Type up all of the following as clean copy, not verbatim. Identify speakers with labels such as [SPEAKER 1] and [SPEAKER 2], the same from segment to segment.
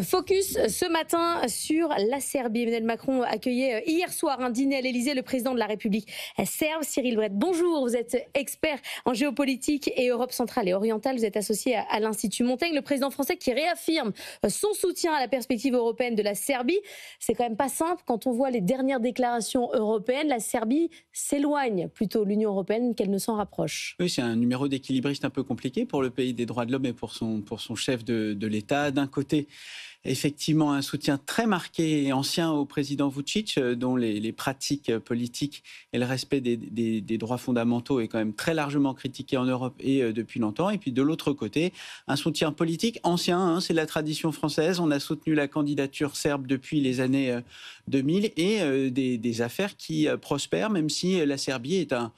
[SPEAKER 1] Focus ce matin sur la Serbie. Emmanuel Macron accueillait hier soir un dîner à l'Elysée le président de la République serbe, Cyril Brett. Bonjour, vous êtes expert en géopolitique et Europe centrale et orientale. Vous êtes associé à l'Institut Montaigne. Le président français qui réaffirme son soutien à la perspective européenne de la Serbie. C'est quand même pas simple quand on voit les dernières déclarations européennes. La Serbie s'éloigne plutôt de l'Union européenne qu'elle ne s'en rapproche.
[SPEAKER 2] Oui, c'est un numéro d'équilibriste un peu compliqué pour le pays des droits de l'homme et pour son chef de l'État. D'un côté, effectivement, un soutien très marqué et ancien au président Vučić, dont les pratiques politiques et le respect des droits fondamentaux est quand même très largement critiqué en Europe et depuis longtemps. Et puis de l'autre côté, un soutien politique ancien, c'est la tradition française. On a soutenu la candidature serbe depuis les années 2000 et des affaires qui prospèrent, même si la Serbie est un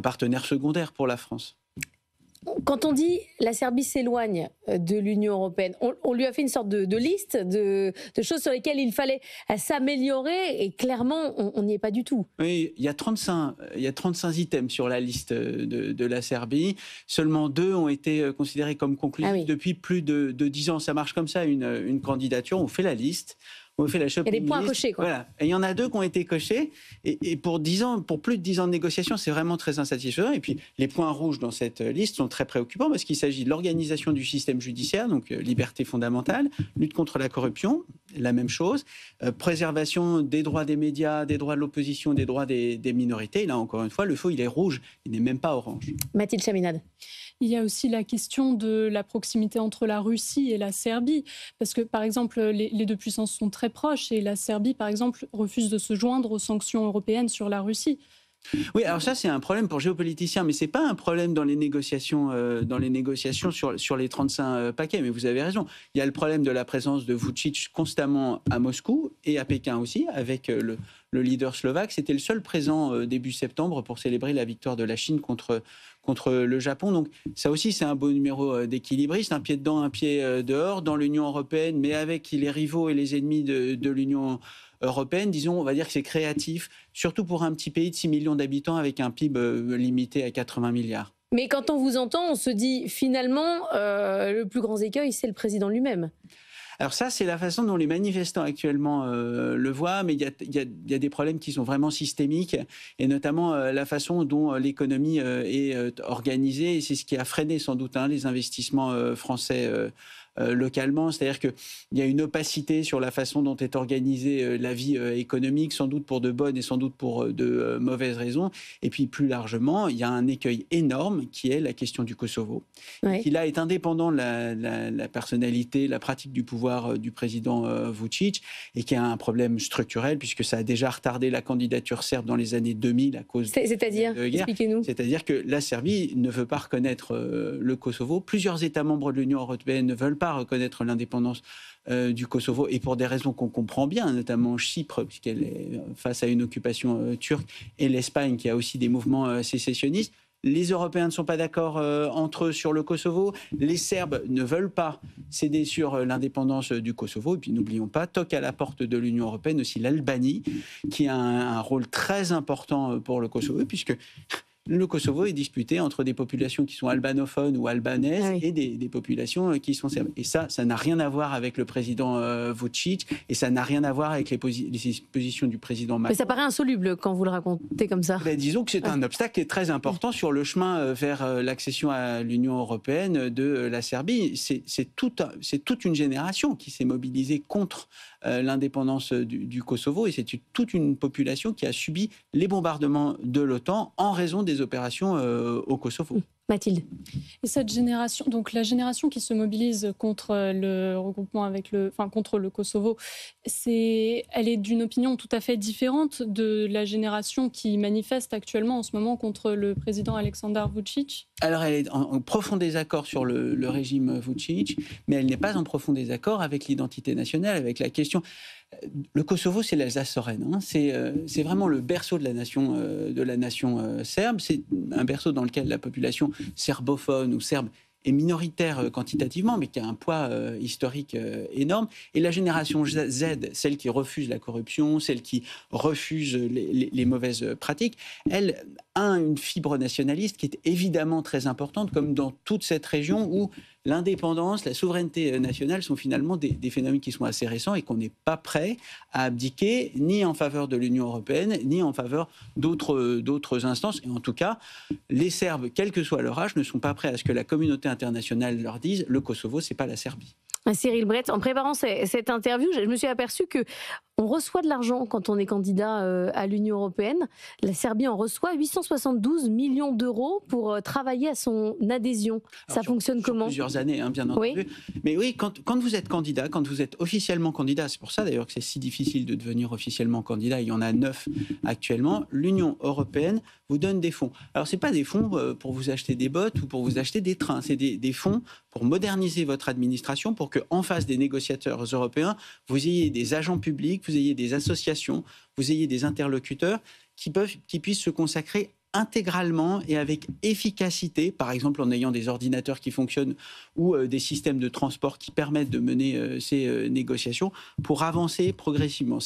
[SPEAKER 2] partenaire secondaire pour la France.
[SPEAKER 1] Quand on dit la Serbie s'éloigne de l'Union européenne, on lui a fait une sorte de liste de choses sur lesquelles il fallait s'améliorer et clairement, on n'y est pas du tout.
[SPEAKER 2] Oui, il y a 35 items sur la liste de la Serbie. Seulement 2 ont été considérés comme conclusifs depuis plus de 10 ans. Ça marche comme ça, une candidature. On fait la liste. On fait la shopping list.
[SPEAKER 1] Il y a des points cochés, quoi.
[SPEAKER 2] Voilà. Et il y en a 2 qui ont été cochés. Et pour plus de 10 ans de négociation, c'est vraiment très insatisfaisant. Et puis, les points rouges dans cette liste sont très préoccupants parce qu'il s'agit de l'organisation du système judiciaire, donc liberté fondamentale, lutte contre la corruption, la même chose, préservation des droits des médias, des droits de l'opposition, des droits des minorités. Et là, encore une fois, le feu, il est rouge, il n'est même pas orange.
[SPEAKER 1] Mathilde Chaminade.
[SPEAKER 3] Il y a aussi la question de la proximité entre la Russie et la Serbie, parce que, par exemple, les deux puissances sont très proches et la Serbie, par exemple, refuse de se joindre aux sanctions européennes sur la Russie.
[SPEAKER 2] Oui, alors ça, c'est un problème pour géopoliticiens, mais ce n'est pas un problème dans les négociations sur les 35 paquets. Mais vous avez raison. Il y a le problème de la présence de Vučić constamment à Moscou et à Pékin aussi, avec le leader slovaque. C'était le seul présent début septembre pour célébrer la victoire de la Chine contre le Japon. Donc ça aussi, c'est un beau numéro d'équilibriste. Un pied dedans, un pied dehors, dans l'Union européenne, mais avec les rivaux et les ennemis de l'Union européenne. Disons, on va dire que c'est créatif, surtout pour un petit pays de 6 millions d'habitants avec un PIB limité à 80 milliards.
[SPEAKER 1] Mais quand on vous entend, on se dit finalement, le plus grand écueil, c'est le président lui-même.
[SPEAKER 2] Alors ça, c'est la façon dont les manifestants actuellement le voient, mais il y a des problèmes qui sont vraiment systémiques, et notamment la façon dont l'économie est organisée, et c'est ce qui a freiné sans doute les investissements français localement. C'est-à-dire qu'il y a une opacité sur la façon dont est organisée la vie économique, sans doute pour de bonnes et sans doute pour de mauvaises raisons. Et puis plus largement, il y a un écueil énorme qui est la question du Kosovo, qui là est indépendant de la personnalité, la pratique du pouvoir du président Vučić, et qui a un problème structurel puisque ça a déjà retardé la candidature serbe dans les années 2000 à cause
[SPEAKER 1] C'est-à-dire,
[SPEAKER 2] de guerre.
[SPEAKER 1] expliquez-nous.
[SPEAKER 2] C'est-à-dire que la Serbie ne veut pas reconnaître le Kosovo. Plusieurs États membres de l'Union européenne ne veulent pas reconnaître l'indépendance du Kosovo, et pour des raisons qu'on comprend bien, notamment Chypre, puisqu'elle est face à une occupation turque, et l'Espagne, qui a aussi des mouvements sécessionnistes. Les Européens ne sont pas d'accord entre eux sur le Kosovo. Les Serbes ne veulent pas céder sur l'indépendance du Kosovo. Et puis n'oublions pas, toque à la porte de l'Union européenne aussi l'Albanie, qui a un rôle très important pour le Kosovo, puisque le Kosovo est disputé entre des populations qui sont albanophones ou albanaises et des populations qui sont serbes. Et ça n'a rien à voir avec le président Vučić, et ça n'a rien à voir avec les positions du président Macron.
[SPEAKER 1] Mais ça paraît insoluble quand vous le racontez comme ça.
[SPEAKER 2] Disons que c'est un obstacle qui est très important sur le chemin vers l'accession à l'Union européenne de la Serbie. C'est toute une génération qui s'est mobilisée contre l'indépendance du Kosovo, et c'est toute une population qui a subi les bombardements de l'OTAN en raison des opérations au Kosovo.
[SPEAKER 1] Mathilde.
[SPEAKER 3] Et cette génération, donc la génération qui se mobilise contre le regroupement contre le Kosovo, elle est d'une opinion tout à fait différente de la génération qui manifeste actuellement en ce moment contre le président Aleksandar Vučić.
[SPEAKER 2] Alors elle est en profond désaccord sur le régime Vučić, mais elle n'est pas en profond désaccord avec l'identité nationale, avec la question. Le Kosovo, c'est l'Alsace-Lorraine. C'est vraiment le berceau de la nation serbe. C'est un berceau dans lequel la population serbophone ou serbe est minoritaire quantitativement, mais qui a un poids historique énorme. Et la génération Z, celle qui refuse la corruption, celle qui refuse les mauvaises pratiques, elle a une fibre nationaliste qui est évidemment très importante, comme dans toute cette région où l'indépendance, la souveraineté nationale sont finalement des phénomènes qui sont assez récents et qu'on n'est pas prêt à abdiquer ni en faveur de l'Union européenne, ni en faveur d'autres instances. Et en tout cas, les Serbes, quel que soit leur âge, ne sont pas prêts à ce que la communauté internationale leur dise « le Kosovo, c'est pas la Serbie ».
[SPEAKER 1] Cyril Brett, en préparant cette interview, je me suis aperçue que on reçoit de l'argent quand on est candidat à l'Union européenne. La Serbie en reçoit 872 millions d'euros pour travailler à son adhésion. Ça fonctionne comment ?
[SPEAKER 2] Sur plusieurs années, bien entendu.
[SPEAKER 1] Oui.
[SPEAKER 2] Mais oui, quand vous êtes candidat, quand vous êtes officiellement candidat, c'est pour ça d'ailleurs que c'est si difficile de devenir officiellement candidat, il y en a 9 actuellement, l'Union européenne vous donne des fonds. Alors, ce n'est pas des fonds pour vous acheter des bottes ou pour vous acheter des trains, c'est des fonds pour moderniser votre administration, pour qu'en face des négociateurs européens, vous ayez des agents publics, vous ayez des associations, vous ayez des interlocuteurs qui puissent se consacrer intégralement et avec efficacité, par exemple en ayant des ordinateurs qui fonctionnent ou des systèmes de transport qui permettent de mener ces négociations pour avancer progressivement.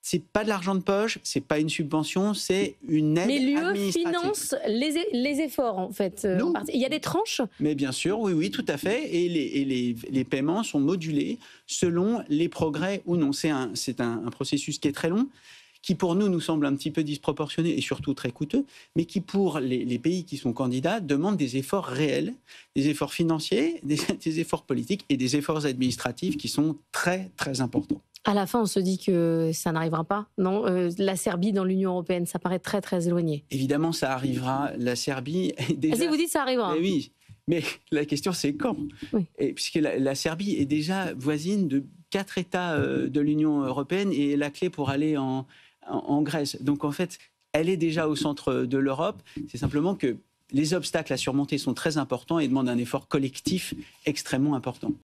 [SPEAKER 2] C'est pas de l'argent de poche, c'est pas une subvention, c'est une aide administrative.
[SPEAKER 1] Mais l'UE finance les efforts, en fait. Il y a des tranches ?
[SPEAKER 2] Mais bien sûr, oui, tout à fait. Et les paiements sont modulés selon les progrès ou non. C'est un processus qui est très long, qui pour nous semble un petit peu disproportionné et surtout très coûteux, mais qui pour les pays qui sont candidats demande des efforts réels, des efforts financiers, des efforts politiques et des efforts administratifs qui sont très, très importants.
[SPEAKER 1] À la fin, on se dit que ça n'arrivera pas, non ? La Serbie dans l'Union européenne, ça paraît très, très éloigné.
[SPEAKER 2] Évidemment, ça arrivera. La Serbie est déjà...
[SPEAKER 1] Si vous dites ça arrivera.
[SPEAKER 2] Mais oui, mais la question, c'est quand ?
[SPEAKER 1] Oui.
[SPEAKER 2] Et puisque la Serbie est déjà voisine de 4 États de l'Union européenne et est la clé pour aller en Grèce. Donc, en fait, elle est déjà au centre de l'Europe. C'est simplement que les obstacles à surmonter sont très importants et demandent un effort collectif extrêmement important.